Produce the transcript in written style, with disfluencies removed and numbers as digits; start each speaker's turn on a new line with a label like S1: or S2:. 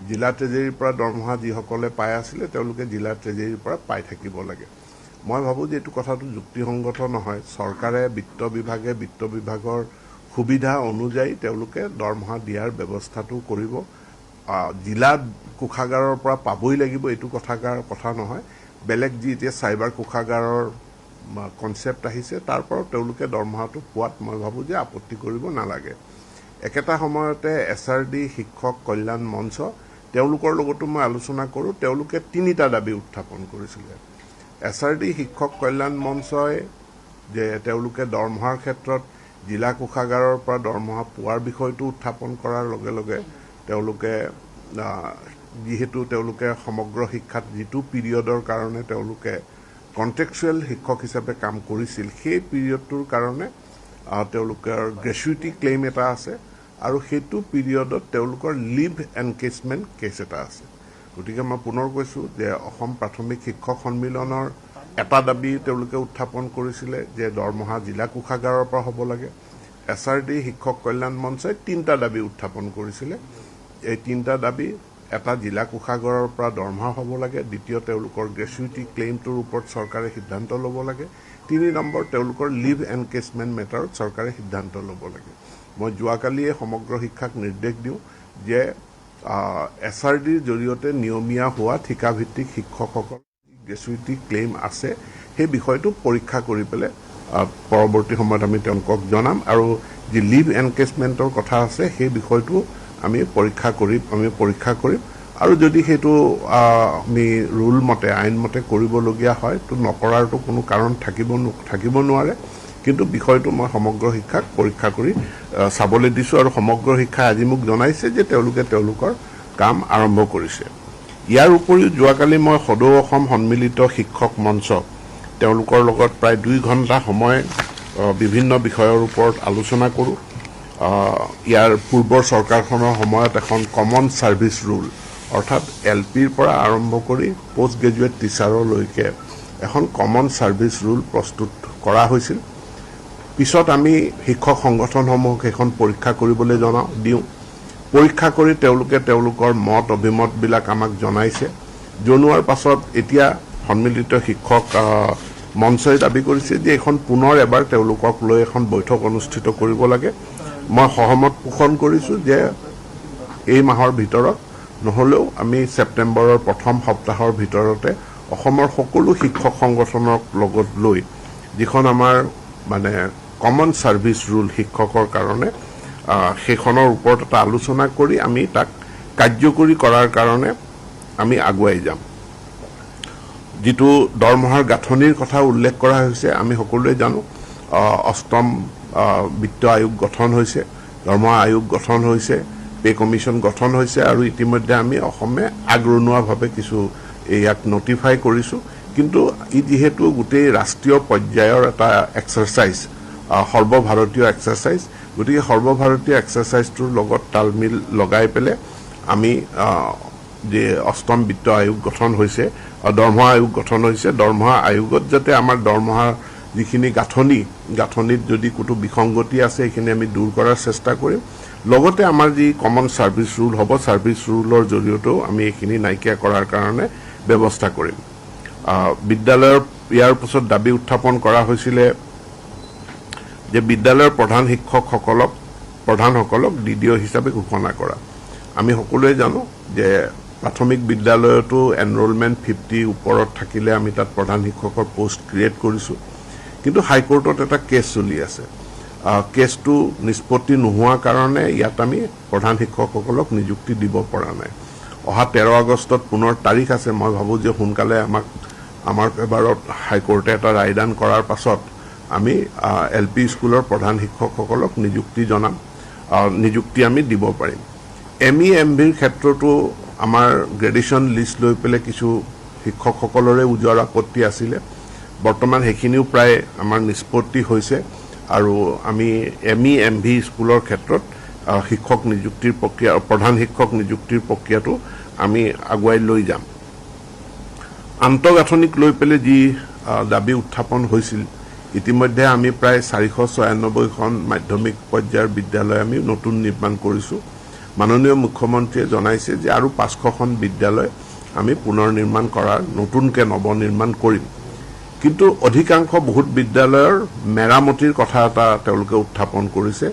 S1: জিলা ট্ৰেজেৰীৰ পৰা দৰমহা যিসকলে পাই আছিলে তেওঁলোকে জিলা ট্ৰেজেৰীৰ পৰা পাই থাকিব লাগে। মই ভাবোঁ যে এইটো কথাটো যুক্তিসংগত নহয়। চৰকাৰে বিত্ত বিভাগৰ সুবিধা অনুযায়ী তেওঁলোকে দৰমহা দিয়াৰ ব্যৱস্থাটো কৰিব। জিলা কোষাগাৰৰ পৰা পাবই লাগিব এইটো কথা নহয়। বেলেগ যি এতিয়া চাইবাৰ কোষাগাৰৰ কনচেপ্ট আহিছে তাৰ পৰাও তেওঁলোকে দৰমহাটো পোৱাত মই ভাবোঁ যে আপত্তি কৰিব নালাগে। একেটা সময়তে SRD শিক্ষক কল্যাণ মঞ্চ তেওঁলোকৰ লগতো মই আলোচনা কৰোঁ। তেওঁলোকে 3টা দাবী উত্থাপন কৰিছিলে। SRD শিক্ষক কল্যাণ মঞ্চই যে তেওঁলোকে দৰমহাৰ ক্ষেত্ৰত জিলা কোষাগাৰৰ পৰা দৰমহা পোৱাৰ বিষয়টো উত্থাপন কৰাৰ লগে লগে তেওঁলোকে যিহেতু তেওঁলোকে সমগ্ৰ শিক্ষাত যিটো পিৰিয়ডৰ কাৰণে তেওঁলোকে কণ্ট্ৰেকচুৱেল শিক্ষক হিচাপে কাম কৰিছিল সেই পিৰিয়ডটোৰ কাৰণে তেওঁলোকৰ গ্ৰেচুইটি ক্লেইম এটা আছে আৰু সেইটো পিৰিয়ডত তেওঁলোকৰ লিভ এনকেজমেণ্ট কেছ এটা আছে। গতিকে মই পুনৰ কৈছোঁ যে অসম প্ৰাথমিক শিক্ষক সন্মিলনৰ এটা দাবী তেওঁলোকে উত্থাপন কৰিছিলে যে দৰমহা জিলা কোষাগাৰৰ পৰা হ'ব লাগে। SRD শিক্ষক কল্যাণ মঞ্চই 3টা দাবী উত্থাপন কৰিছিলে। এই 3টা দাবী এটা জিলা কোষাগাৰৰ পৰা দৰমহা হ'ব লাগে, দ্বিতীয় তেওঁলোকৰ গ্ৰেচুইটি ক্লেইমটোৰ ওপৰত চৰকাৰে সিদ্ধান্ত ল'ব লাগে, 3 নম্বৰ তেওঁলোকৰ লিভ এনকেজমেণ্ট মেটাৰত চৰকাৰে সিদ্ধান্ত ল'ব লাগে। মই যোৱাকালিয়ে সমগ্ৰ শিক্ষাক নিৰ্দেশ দিওঁ যে SRDৰ জৰিয়তে নিয়মীয়া হোৱা ঠিকাভিত্তিক শিক্ষকসকল গ্ৰেচুইটি ক্লেইম আছে সেই বিষয়টো পৰীক্ষা কৰি পেলাই পৰৱৰ্তী সময়ত আমি তেওঁলোকক জনাম আৰু যি লিভ এনকেজমেণ্টৰ কথা আছে সেই বিষয়টো আমি পৰীক্ষা কৰিম আৰু যদি সেইটো আমি ৰুল মতে আইন মতে কৰিবলগীয়া হয় তো নকৰাৰতো কোনো কাৰণ থাকিব নোৱাৰে। কিন্তু বিষয়টো মই সমগ্ৰ শিক্ষাক পৰীক্ষা কৰি চাবলৈ দিছোঁ আৰু সমগ্ৰ শিক্ষাই আজি মোক জনাইছে যে তেওঁলোকে তেওঁলোকৰ কাম আৰম্ভ কৰিছে। ইয়াৰ উপৰিও যোৱাকালি মই সদৌ অসম সন্মিলিত শিক্ষক মঞ্চ তেওঁলোকৰ লগত প্ৰায় 2 ঘণ্টা সময় বিভিন্ন বিষয়ৰ ওপৰত আলোচনা কৰোঁ। ইয়াৰ পূৰ্বৰ চৰকাৰখনৰ সময়ত এখন কমন ছাৰ্ভিচ ৰুল অৰ্থাৎ LPৰ পৰা আৰম্ভ কৰি পোষ্ট গ্ৰেজুৱেট টিচাৰলৈকে এখন কমন ছাৰ্ভিচ ৰুল প্ৰস্তুত কৰা হৈছিল। পিছত আমি শিক্ষক সংগঠনসমূহক এখন পৰীক্ষা কৰিবলৈ দিওঁ। পৰীক্ষা কৰি তেওঁলোকে তেওঁলোকৰ মত অভিমতবিলাক আমাক জনাইছে। জনোৱাৰ পাছত এতিয়া সন্মিলিত শিক্ষক মঞ্চই দাবী কৰিছে যে এখন পুনৰ এবাৰ তেওঁলোকক লৈ এখন বৈঠক অনুষ্ঠিত কৰিব লাগে। মই সহমত পোষণ কৰিছোঁ যে এই মাহৰ ভিতৰত নহ'লেও আমি ছেপ্টেম্বৰৰ প্ৰথম সপ্তাহৰ ভিতৰতে অসমৰ সকলো শিক্ষক সংগঠনক লগত লৈ যিখন আমাৰ মানে কমন ছাৰ্ভিচ ৰুল শিক্ষকৰ কাৰণে সেইখনৰ ওপৰত এটা আলোচনা কৰি আমি তাক কাৰ্যকৰী কৰাৰ কাৰণে আমি আগুৱাই যাম। যিটো দৰমহাৰ গাঁথনিৰ কথা উল্লেখ কৰা হৈছে আমি সকলোৱে জানো। 8ম বিত্ত আয়োগ গঠন হৈছে, দৰমহা আয়োগ গঠন হৈছে, পে কমিশ্যন গঠন হৈছে আৰু ইতিমধ্যে আমি অসমে আগৰণুৱাভাৱে কিছু ইয়াক নটিফাই কৰিছোঁ। কিন্তু ই যিহেতু গোটেই ৰাষ্ট্ৰীয় পৰ্যায়ৰ এটা এক্সাৰচাইজ, সৰ্বভাৰতীয় এক্সাৰচাইজ, গতিকে সৰ্বভাৰতীয় এক্সাৰচাইজটোৰ লগত তালমিল লগাই পেলাই আমি যে 8ম বিত্ত আয়োগ গঠন হৈছে, দৰমহা আয়োগ গঠন হৈছে, দৰমহা আয়োগত যাতে আমাৰ দৰমহাৰ যিখিনি গাঁথনিত যদি কোনো বিসংগতি আছে সেইখিনি আমি দূৰ কৰাৰ চেষ্টা কৰিম। লগতে আমাৰ যি কমন ছাৰ্ভিচ ৰুল হ'ব, ছাৰ্ভিচ ৰুলৰ জৰিয়তেও আমি এইখিনি নাইকিয়া কৰাৰ কাৰণে ব্যৱস্থা কৰিম। বিদ্যালয়ৰ ইয়াৰ পিছত দাবী উত্থাপন কৰা হৈছিলে যে বিদ্যালয়ৰ প্ৰধানসকলক DDO হিচাপে ঘোষণা কৰা। আমি সকলোৱে জানো যে প্ৰাথমিক বিদ্যালয়তো এনৰোলমেণ্ট 50 ওপৰত থাকিলে আমি তাত প্ৰধান শিক্ষকৰ পোষ্ট ক্ৰিয়েট কৰিছোঁ। কিন্তু হাইকোৰ্টত এটা কেছ চলি আছে। কেছটো নিষ্পত্তি নোহোৱাৰ কাৰণে ইয়াত আমি প্ৰধান শিক্ষকসকলক নিযুক্তি দিব পৰা নাই। অহা 13 আগষ্টত পুনৰ তাৰিখ আছে। মই ভাবোঁ যে সোনকালে আমাৰ ফেভাৰত হাইকোৰ্টে এটা ৰায়দান কৰাৰ পাছত আমি LP স্কুলৰ প্ৰধান শিক্ষকসকলক নিযুক্তি আমি দিব পাৰিম। ME MVৰ ক্ষেত্ৰতো আমাৰ গ্ৰেডুৱেশ্যন লিষ্ট লৈ পেলাই কিছু শিক্ষকসকলৰে উজোৱাৰ আপত্তি আছিলে। বৰ্তমান সেইখিনিও প্ৰায় আমাৰ নিষ্পত্তি হৈছে আৰু আমি ME MV স্কুলৰ ক্ষেত্ৰত শিক্ষক নিযুক্তিৰ প্ৰক্ৰিয়া, প্ৰধান শিক্ষক নিযুক্তিৰ প্ৰক্ৰিয়াটো আমি আগুৱাই লৈ যাম। আন্তঃগাঁথনিক লৈ পেলাই যি দাবী উত্থাপন হৈছিল, ইতিমধ্যে আমি প্ৰায় 496খন মাধ্যমিক পৰ্যায়ৰ বিদ্যালয় আমি নতুন নিৰ্মাণ কৰিছোঁ মাননীয় মুখ্যমন্ত্ৰীয়ে জনাইছে যে আৰু 500খন বিদ্যালয় আমি পুনৰ নিৰ্মাণ কৰাৰ নতুনকৈ নৱনিৰ্মাণ কৰিম। কিন্তু অধিকাংশ বহুত বিদ্যালয়ৰ মেৰামতিৰ কথা এটা তেওঁলোকে উত্থাপন কৰিছে।